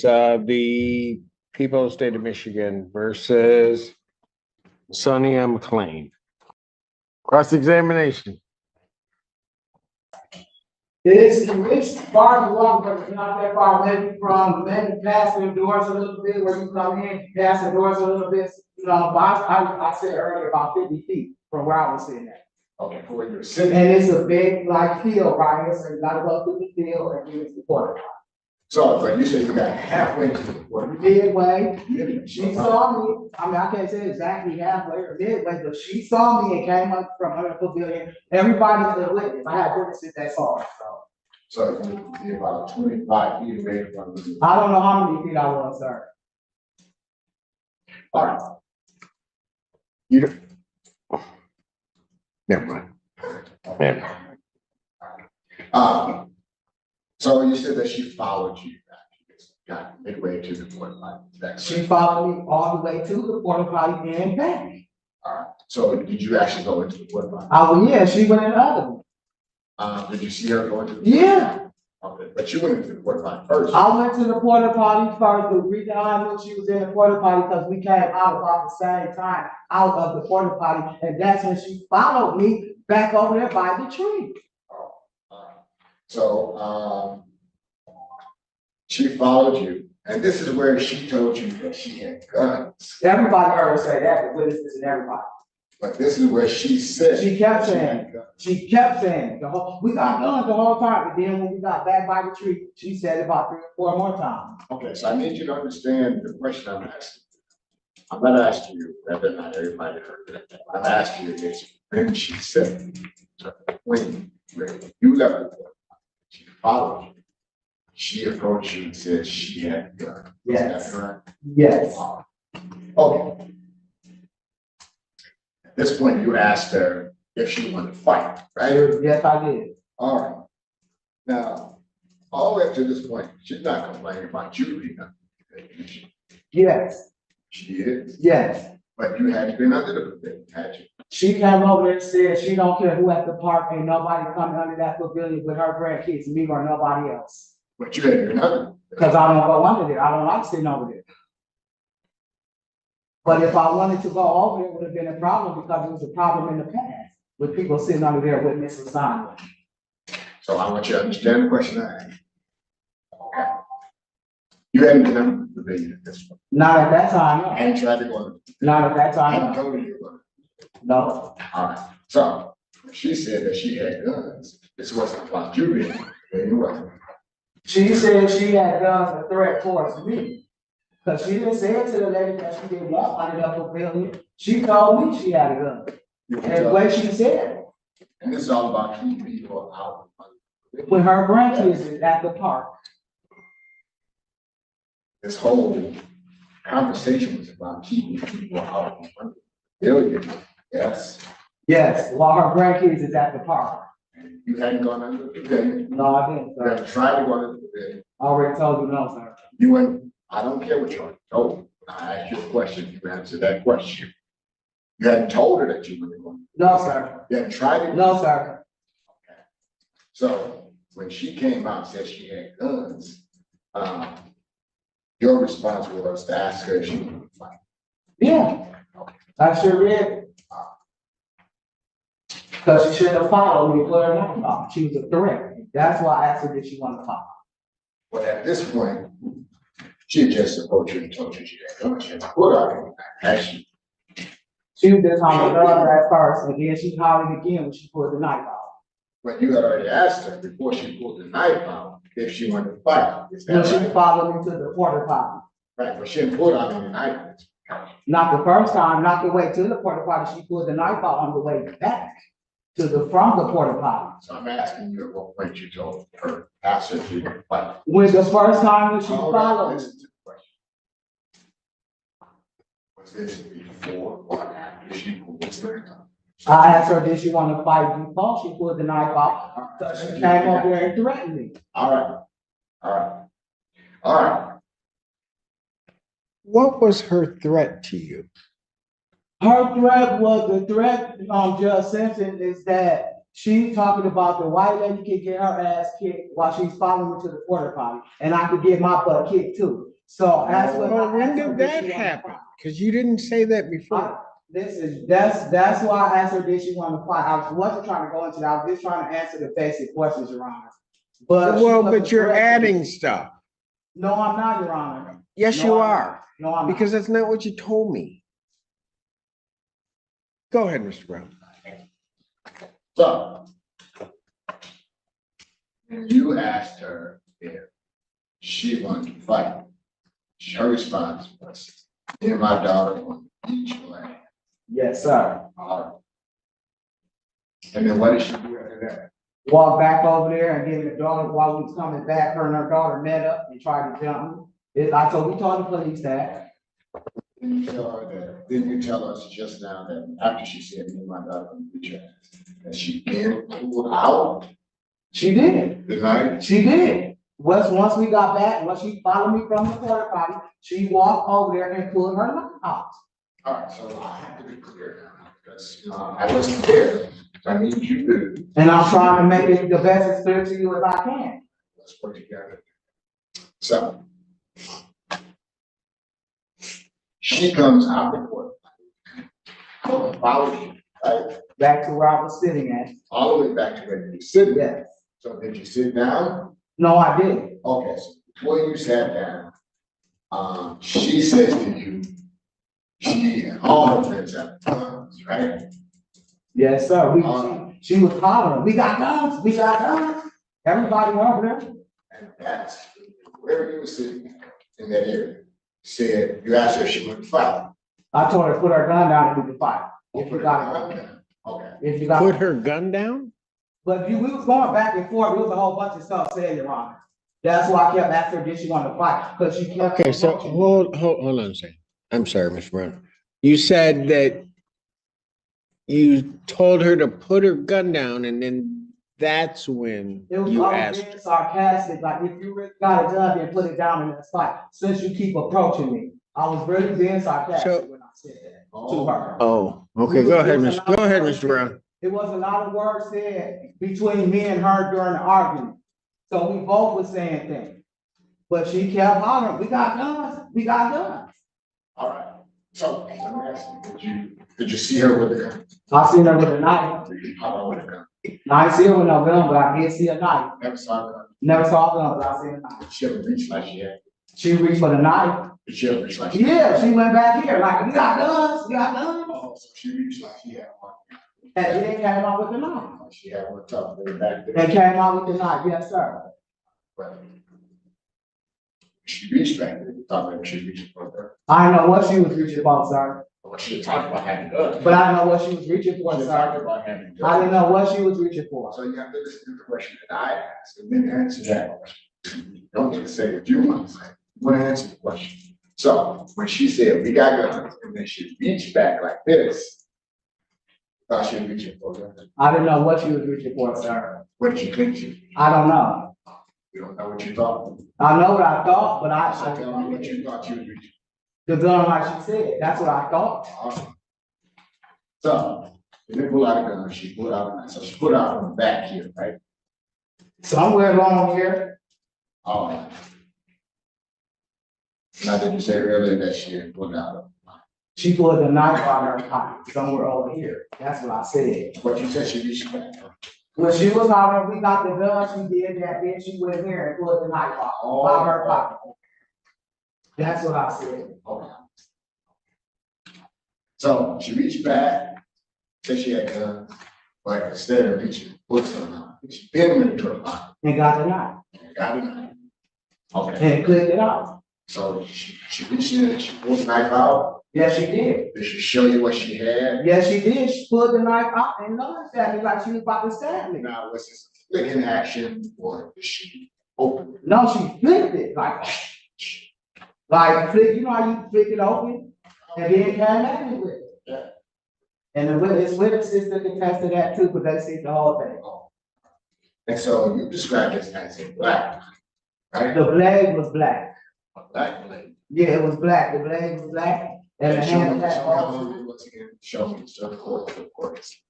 The people of the state of Michigan versus Sonny M. McLean. Cross-examination. It's far to walk, but it's not that far. Maybe past the doors a little bit, where you come in, past the doors a little bit. You know, but I said earlier about 50 feet from where I was sitting at. Okay, for where you're sitting. And it's a big like field right here, so you gotta go through the field and use the porta. So, but you said you got halfway to the porta. Midway, she saw me. I mean, I can't say exactly halfway or midway, but she saw me and came up from her pavilion. Everybody's a witness. I had witnesses that saw it. So you're about 25 feet away from the. I don't know how many feet I was, sir. All right. You don't. Never mind. Never. So you said that she followed you back. Got midway to the porta potty. She followed me all the way to the porta potty and back. All right. So did you actually go into the porta potty? Oh, yeah, she went in the other one. Did you see her going to the? Yeah. Okay, but you went into the porta potty first. I went to the porta potty first. The reason I knew she was in the porta potty because we came out about the same time out of the porta potty, and that's when she followed me back over there by the tree. Oh, all right. So she followed you, and this is where she told you that she had guns. Everybody heard her say that, the witnesses and everybody. But this is where she said. She kept saying, we got guns the whole time, but then when we got back by the tree, she said it about 3 or 4 more times. Okay, so I need you to understand the question I'm asking. I'm not asking you whether or not everybody heard it. I'm asking you this, when she said, when you left the court, she followed you. She approached you and said she had a gun. Yes. Is that correct? Yes. Okay. At this point, you asked her if she wanted to fight, right? Yes, I did. All right. Now, all the way up to this point, she's not complaining about you being under the pavilion. Yes. She is, Yes. but you hadn't been under the pavilion, had you? She came over there and said she don't care who at the park, ain't nobody coming under that pavilion with her grandkids, me or nobody else. But you hadn't been under. Cause I don't go under there. I don't like sitting over there. But if I wanted to go over there, it would have been a problem because it was a problem in the past with people sitting under there with Mrs. Simon. So I want you to understand the question I asked. Okay. You hadn't been under the pavilion at this point. Not at that time, no. And tried to go under. Not at that I time, no. told you you were. No. All right. So she said that she had guns. This wasn't about you being there. You wasn't. She said she had guns a threat towards me. Cause she didn't say it to the lady that she didn't want under that pavilion. She told me she had a gun. And what she said. And this is all about keeping people out. When her grandkids is at the park. This whole conversation was about keeping people out. of the pavilion. Yes. Yes, while her grandkids is at the park. You hadn't gone under the pavilion. No, I didn't, You sir. hadn't tried to go under the pavilion. I already told you no, sir. You went, I don't care what you're told. I asked you a question, you answered that question. You hadn't told her that you were going. No, sir. You hadn't tried it? No, sir. Okay. So when she came out and said she had guns, your response was to ask her if she wanted to fight. Yeah, I sure did. Cause she shouldn't have followed me, put her name off. She was a threat. That's why I asked her if she wanted to follow. But at this point, she just approached you and told you she had guns. She had put out actually. She was just on the gun at first, and then she hollered again when she pulled the knife out. But you had already asked her before she pulled the knife out if she wanted to fight. Is When that she right? followed me to the porta potty. Right, but she didn't pull out any knife. Not the first time, not the way to the porta potty. She pulled the knife out on the way back to the from the porta potty. So I'm asking you at what point you told her, asked her if she wanted to fight. When the first time that she All right, followed me. listen to the question. Was this before or after she pulled the knife out? I asked her, did she want to fight before she pulled the knife out? So she came over there and threatened me. All right, all right, all right. What was her threat to you? Her threat was, the threat, Judge Simpson, is that She talking about the white lady can get her ass kicked while she's following me to the porta potty, and I could get my butt kicked too. So that's what. Well, I when asked her, did did that she wanna happen? fight? Because you didn't say that before. That's why I asked her, did she want to fight? I wasn't trying to go into that, I was just trying to answer the basic questions, Your Honor. But. Well, but you're adding stuff. No, I'm not, Your Honor. Yes, No, you I'm are. not. No, I'm not. Because that's not what you told me. Go ahead, Mr. Brown. So. You asked her if she wanted to fight. Her response was, me and my daughter want to beat your ass. Yes, sir. And then what did she do after that? Walked back over there and then the daughter, while we was coming back, her and her daughter met up and tried to jump me. We told the police that. Didn't you tell her that? Didn't you tell us just now that after she said, me and my daughter want to beat your ass, that she then pulled out She did. the knife? She did. Once we got back, once she followed me from the porta potty, she walked over there and pulled her knife out. All right, so I have to be clear now, because I wasn't there. I need you to. And I'm trying to make it the best as clear to you as I can. Let's work together. So. She comes out the court. Follow you, right? Back to where I was sitting at. All the way back to where you sit. Yes. So did you sit down? No, I didn't. Okay, so before you sat down, she says to you, she and all her friends have guns, right? Yes, sir. She was hollering, we got guns, we got guns. Everybody over there. And that's where you were sitting in that area. Said, you asked her if she wanted to fight. I told her to put her gun down and we could fight. If you got it. Okay. If you got Put it. her gun down? But we was going back and forth. There was a whole bunch of stuff said, Your Honor. That's why I kept asking her, did she want to fight? Because she kept. Okay, so hold on a second. I'm sorry, Mr. Brown. You said that you told her to put her gun down and then that's when It was you always asked being her. sarcastic, like if you really got a gun, then put it down in that spot. Since you keep approaching me, I was really being sarcastic when I said that to her. Oh, okay, go ahead, Mr. Brown. It was a lot of words said between me and her during the argument. So we both were saying things. But she kept hollering, we got guns, we got guns. All right. So let me ask you, did you see her with a gun? I seen her with a knife. Did you pop her with a gun? I didn't see her with no gun, but I did see a knife. Never saw a gun. Never saw a gun, but I seen a knife. Did she ever reach like she had? She reached for the knife. Did she ever reach like she had? Yeah, she went back here, like, we got guns, we got guns. Oh, so she reached like she had one. And then came out with the knife. She had one tough way back there. And came out with the knife, yes, sir. But she reached back there, you thought maybe she reached for her. I don't know what she was reaching for, sir. Well, she talked about having guns. But I know what she was reaching for, She sir. talked about having guns. I didn't know what she was reaching for. So you have to listen to the question that I asked and then answer that question. You don't need to say what you want to say. You want to answer the question. So when she said, we got guns, and then she reached back like this, thought she was reaching for guns. I didn't know what she was reaching for, sir. What did you think she? I don't know. You don't know what you thought. I know what I thought, but So tell me what you thought she was reaching. the gun, like she said, that's what I thought. Awesome. So, she didn't pull out a gun, she pulled out a knife. So she pulled out from the back here, right? Somewhere along here, Oh. Now, did you say earlier that she had pulled out a knife? she pulled the knife out of her pocket, somewhere over here. That's what I said. But you said she reached back. When she was hollering, we got the gun, she did that, then she went here and pulled the knife out of her pocket. That's what I said. Okay. So she reached back, said she had guns, but instead of reaching, pulled something out. She bent into her pocket And got the knife, and got a knife. Okay, and clicked it out. so she reached in and she pulled the knife out. Yes, she did. Did she show you what she had? Yes, she did. She pulled the knife out and noticed at me like she was about to stab me. Now, was this a flicking action or did she open it? No, she flipped it like flick, you know how you flick it open? And then came at me with it. Yeah. And the witnesses can attest to that too, because they see the whole thing. And so you described this as a black, right? The blade was black. A black blade. Yeah, it was black. The blade was black. And the Show me, hand show me how had long it was again. Show me, show the court, of course.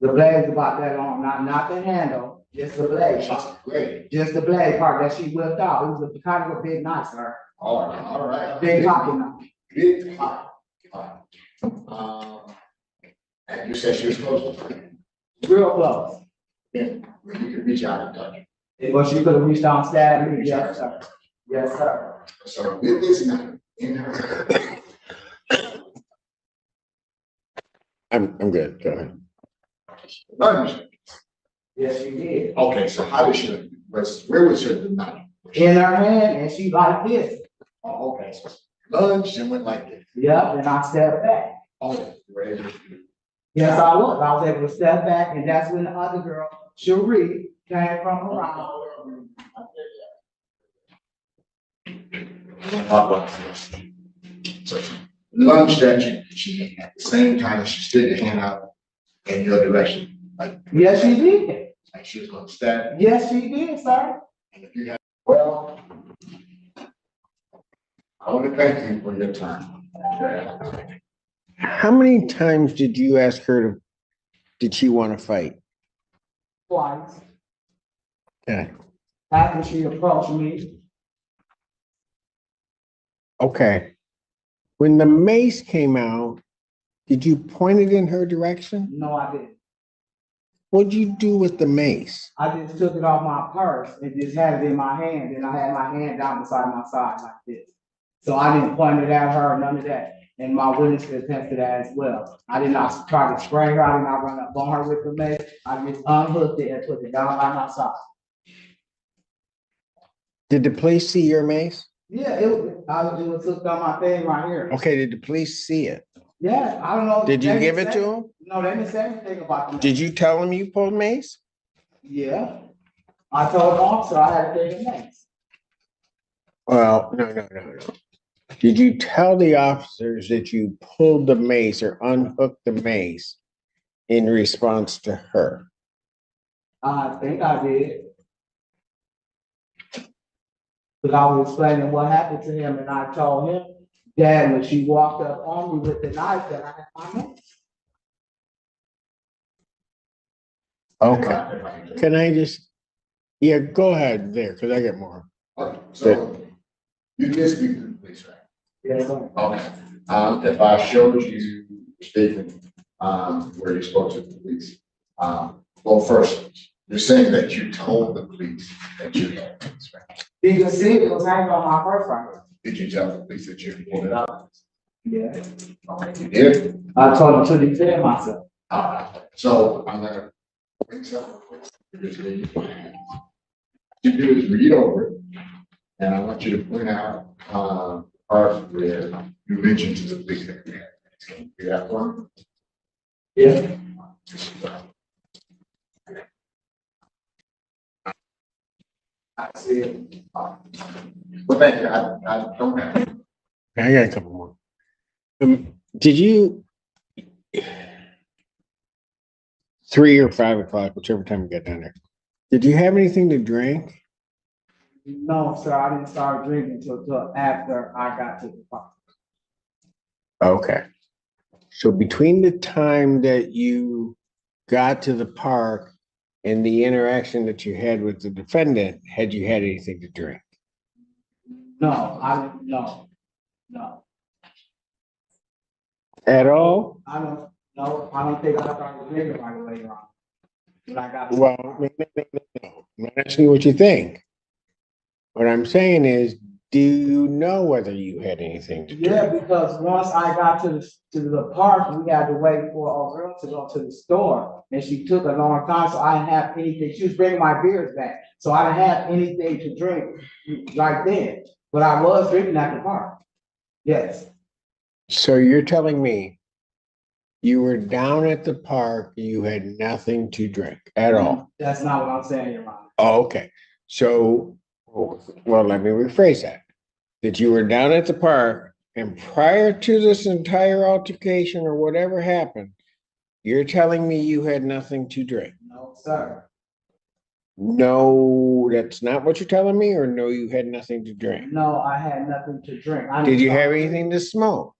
The blade's about that long, not the handle, just the blade. Great. Just the blade part that she whipped out. It was a kind of a big knife, sir. All right. Big pocket knife. Big. All right. And you said she was close to her. Real close. Yeah, you could reach out and touch. But she could have reached out and stabbed me. Yes, sir. Yes, sir. So with this knife in her. I'm good. Go ahead. Lunge. Yes, she did. Okay, so how did she, where was her knife? In her hand, and she like this. Oh, okay. So lunge and went like this. Yep, and I stepped back. Oh, you were able to do. Yes, I was. I was able to step back, and that's when the other girl, Cherie, came from around. So she lunged at you, she at the same time she stood her hand out in your direction, like. Yes, she did. Like she was gonna stab. Yes, she did, sir. And if you have, well, I want to thank you for your time. How many times did you ask her to, did she want to fight? Twice. Okay. After she approached me. Okay. When the mace came out, did you point it in her direction? No, I didn't. What'd you do with the mace? I just took it off my purse and just had it in my hand, and I had my hand down beside my side like this. So I didn't point it at her, none of that. And my witness could attest to that as well. I did not try to spray her, I did not run up on her with the mace. I just unhooked it and put it down by my side. Did the police see your mace? Yeah, it was hooked on my thing right here. Okay, did the police see it? Yeah, I don't know. Did you They give didn't it say- to them? No, they didn't say anything about that. Did you tell them you pulled mace? Yeah. I told the officer I had to take the mace. Well, no. Did you tell the officers that you pulled the mace or unhooked the mace in response to her? I think I did. Because I was explaining what happened to him, and I told him that when she walked up on me with the knife, that I had my mace. Okay. Can I just, yeah, go ahead there, because I get more. Okay, so you did speak to the police, right? Yes, sir. Okay, if I showed you the statement, where you spoke to the police, well, first, you're saying that you told the police that you had this, right? You can see it was hanging on my purse right here. Did you tell the police that you pulled it out? Yeah. Okay, you did? I told him to defend myself. So I'm gonna bring something. You do is read over it, and I want you to point out, part where you mentioned to the police that you had. Can you do that one? Yeah. I see it. Well, thank you, I don't have. I got a couple more. Did you 3 or 5 o'clock, whichever time you get down there, did you have anything to drink? No, sir, I didn't start drinking until after I got to the park. Okay. So between the time that you got to the park and the interaction that you had with the defendant, had you had anything to drink? No, I didn't, no. At all? I don't think I started drinking right away, Ron. When I got. Well, no. I'm not asking you what you think. What I'm saying is, do you know whether you had anything to Yeah, drink? because once I got to the park, we had to wait for a girl to go to the store, and she took a long time, so I didn't have anything. She was bringing my beers back, so I didn't have anything to drink right then. But I was drinking at the park. Yes. So you're telling me you were down at the park, you had nothing to drink at all? That's not what I'm saying, Your Honor. Oh, okay. So, well, let me rephrase that. That you were down at the park and prior to this entire altercation or whatever happened, you're telling me you had nothing to drink? No, sir. No, that's not what you're telling me, or no, you had nothing to drink? No, I had nothing to drink. Did you have anything to smoke?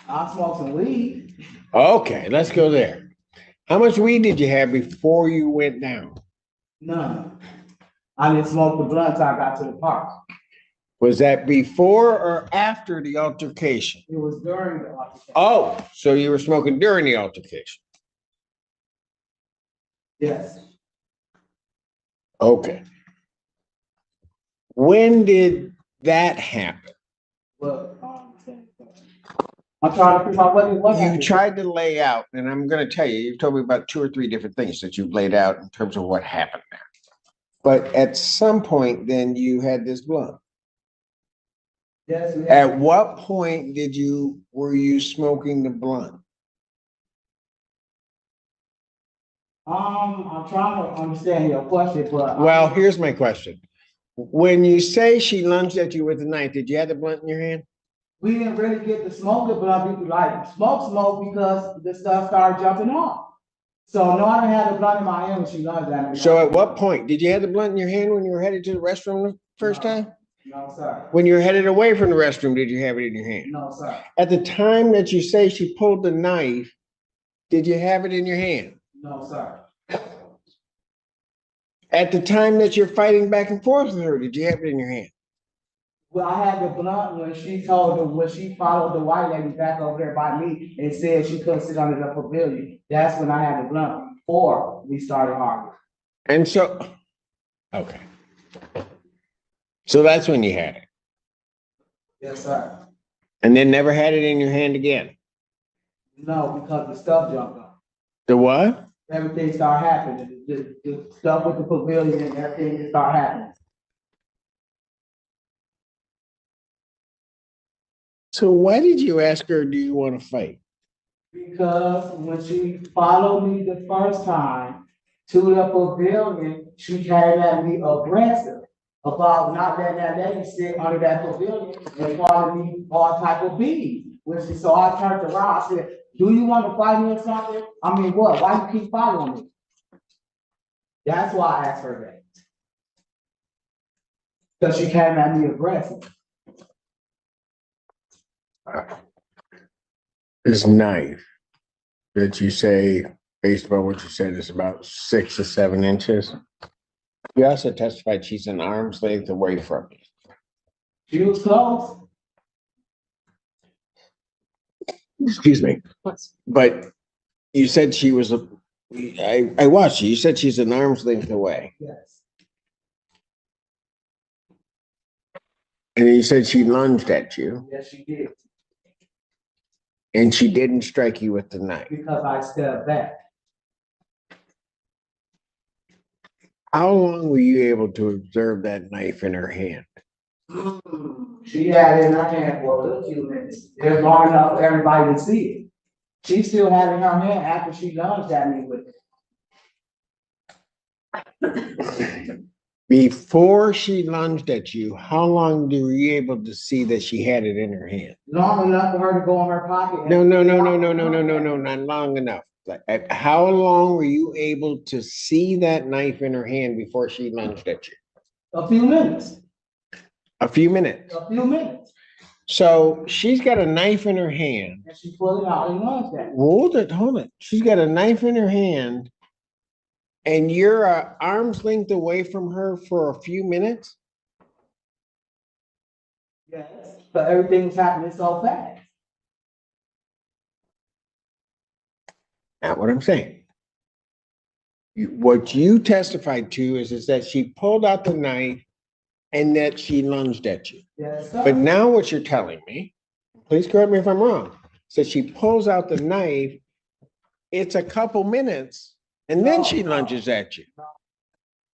I smoked some weed. Okay, let's go there. How much weed did you have before you went down? None. I didn't smoke the blunt till I got to the park. Was that before or after the altercation? It was during the altercation. Oh, so you were smoking during the altercation? Yes. Okay. When did that happen? Well, I'm trying to figure out what You happened. tried to lay out, and I'm gonna tell you, you've told me about 2 or 3 different things that you've laid out in terms of what happened there. But at some point, then you had this blunt. Yes, we had- At what point were you smoking the blunt? I'm trying to understand your question, but. Well, here's my question. When you say she lunged at you with a knife, did you have the blunt in your hand? We didn't really get to smoke it, but I think we like smoke because the stuff started jumping off. So no, I didn't have the blunt in my hand when she lunged at me. So at what point? Did you have the blunt in your hand when you were headed to the restroom the first No. time? No, sir. When you were headed away from the restroom, did you have it in your hand? No, sir. At the time that you say she pulled the knife, did you have it in your hand? No, sir. At the time that you're fighting back and forth with her, did you have it in your hand? Well, I had the blunt when she followed the white lady back over there by me and said she couldn't sit under the pavilion. That's when I had the blunt before we started arguing. And so, okay. So that's when you had it. Yes, sir. And then never had it in your hand again. No, because the stuff jumped up. The what? Everything started happening. The stuff with the pavilion and everything just started happening. So why did you ask her, do you want to fight? Because when she followed me the first time to the pavilion, she came at me aggressive about not letting that lady sit under that pavilion and calling me all type of bees. So I turned around, I said, do you want to fight me or something? I mean, what? Why you keep following me? That's why I asked her that. Because she came at me aggressive. This knife that you say, based upon what you said, is about 6 to 7 inches. You also testified she's an arm's length away from you. She was close. Excuse me. But you said she was I watched you. You said she's an arm's length away. Yes. And you said she lunged at you. Yes, she did. And she didn't strike you with the knife. Because I stepped back. How long were you able to observe that knife in her hand? She had it in her hand for a good few minutes. It was long enough for everybody to see it. She still had it in her hand after she lunged at me with it. Before she lunged at you, how long were you able to see that she had it in her hand? Long enough for her to go in her pocket. No, not long enough. How long were you able to see that knife in her hand before she lunged at you? A few minutes. A few minutes. A few minutes. So she's got a knife in her hand. And she pulled it out and lunged at me. Hold it. She's got a knife in her hand. And you're arm's length away from her for a few minutes? Yes. But everything was happening so fast. Not what I'm saying. What you testified to is that she pulled out the knife and that she lunged at you. Yes, sir. But now what you're telling me, please correct me if I'm wrong, so she pulls out the knife, it's a couple minutes, and then she lunges at you.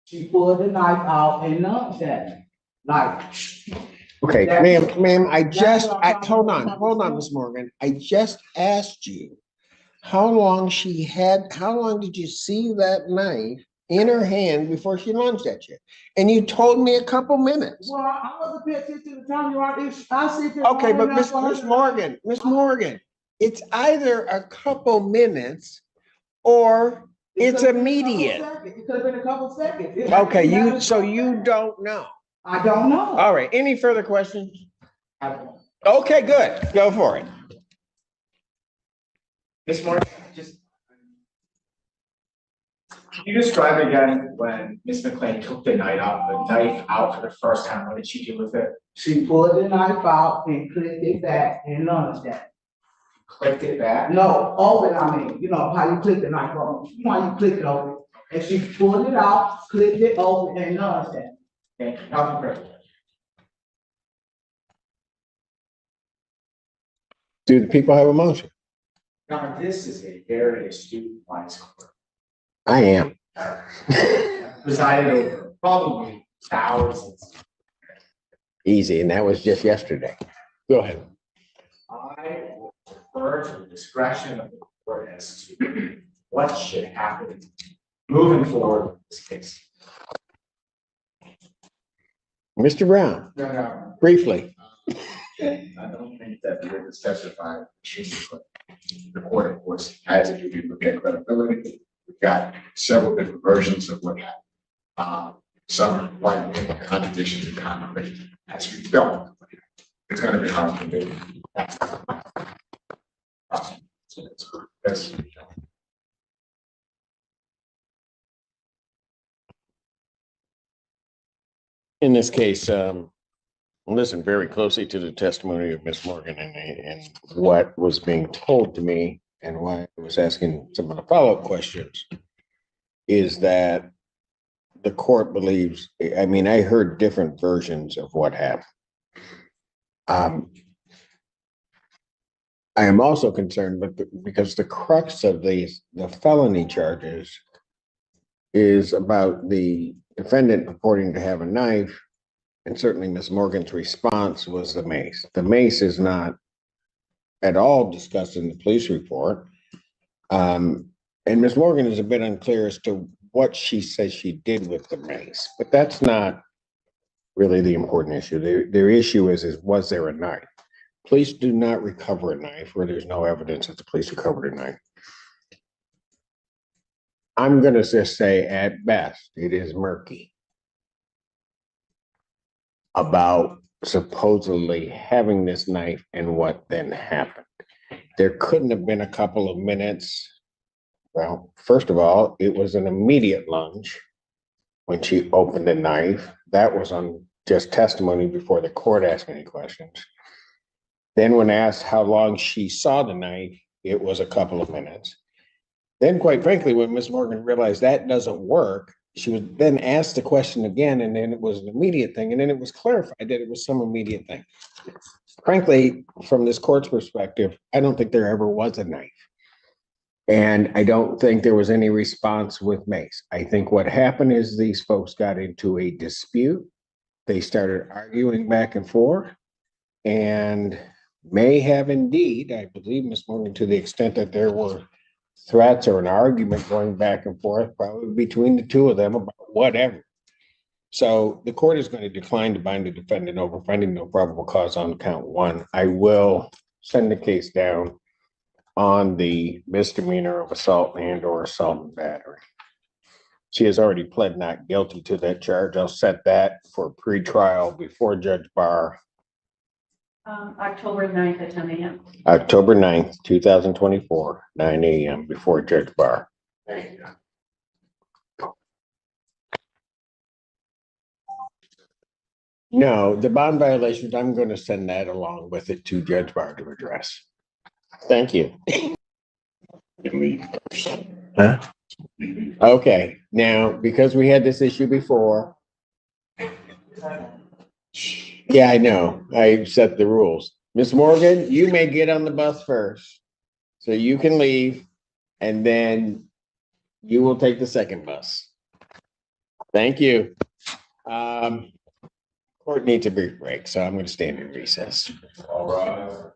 She pulled the knife out and lunged at me. Like. Okay, ma'am, hold on, Ms. Morgan. I just asked you how long did you see that knife in her hand before she lunged at you? And you told me a couple minutes. Well, I wasn't paying attention to the time you are. I see. Okay, but Miss Morgan, it's either a couple minutes or it's immediate. It could have been a couple seconds. Okay, you don't know. I don't know. All right, any further questions? I don't know. Okay, good. Go for it. Ms. Morgan, just Can you describe again when Miss McLean took the knife out for the first time? What did she do with it? She pulled the knife out and clicked it back and none of that. Clicked it back? No, open, I mean, you know, how you click the knife open, you know how you click it open. And she pulled it out, clicked it open and none of that. Thank you. Council President. Do the people have a motion? Now, this is a very astute wise court. I am. Presided over probably thousands. Easy, and that was just yesterday. Go ahead. I will refer to the discretion of the court as to what should happen moving forward with this case. Mr. Brown, No, briefly. I don't think that the witness testified. The court, of course, has a duty to look at credibility. We've got several different versions of what happened. Some like contradictions and conflicts. As we don't, it's going to be hard to do. That's In this case, listen very closely to the testimony of Ms. Morgan and what was being told to me and why I was asking some of the follow-up questions is that the court believes, I mean, I heard different versions of what happened. I am also concerned because the crux of the felony charges is about the defendant purporting to have a knife, and certainly Ms. Morgan's response was the mace. The mace is not at all discussed in the police report. And Ms. Morgan is a bit unclear as to what she says she did with the mace, but that's not really the important issue. Their issue is was there a knife? Police do not recover a knife where there's no evidence that the police recovered a knife. I'm going to just say at best, it is murky about supposedly having this knife and what then happened. There couldn't have been a couple of minutes. Well, first of all, it was an immediate lunge when she opened the knife. That was on just testimony before the court asked any questions. Then when asked how long she saw the knife, it was a couple of minutes. Then, quite frankly, when Ms. Morgan realized that doesn't work, she was then asked the question again, and then it was an immediate thing, and then it was clarified that it was some immediate thing. Frankly, from this court's perspective, I don't think there ever was a knife. And I don't think there was any response with Mace. I think what happened is these folks got into a dispute. They started arguing back and forth, and may have indeed, I believe, Ms. Morgan, to the extent that there were threats or an argument going back and forth, probably between the two of them about whatever. So the court is going to decline to bind the defendant over finding no probable cause on count one. I will send the case down on the misdemeanor of assault and or assault and battery. She has already pled not guilty to that charge. I'll set that for pre-trial before Judge Barr. October 9th at 10 a.m. October 9th, 2024, 9 a.m. before Judge Barr. Thank you. No, the bond violations, I'm going to send that along with it to Judge Barr to address. Thank you. Huh? Okay, now, because we had this issue before. Yeah, I know. I set the rules. Ms. Morgan, you may get on the bus first. So you can leave and then you will take the second bus. Thank you. Court needs a brief break, so I'm going to stand in recess. All right.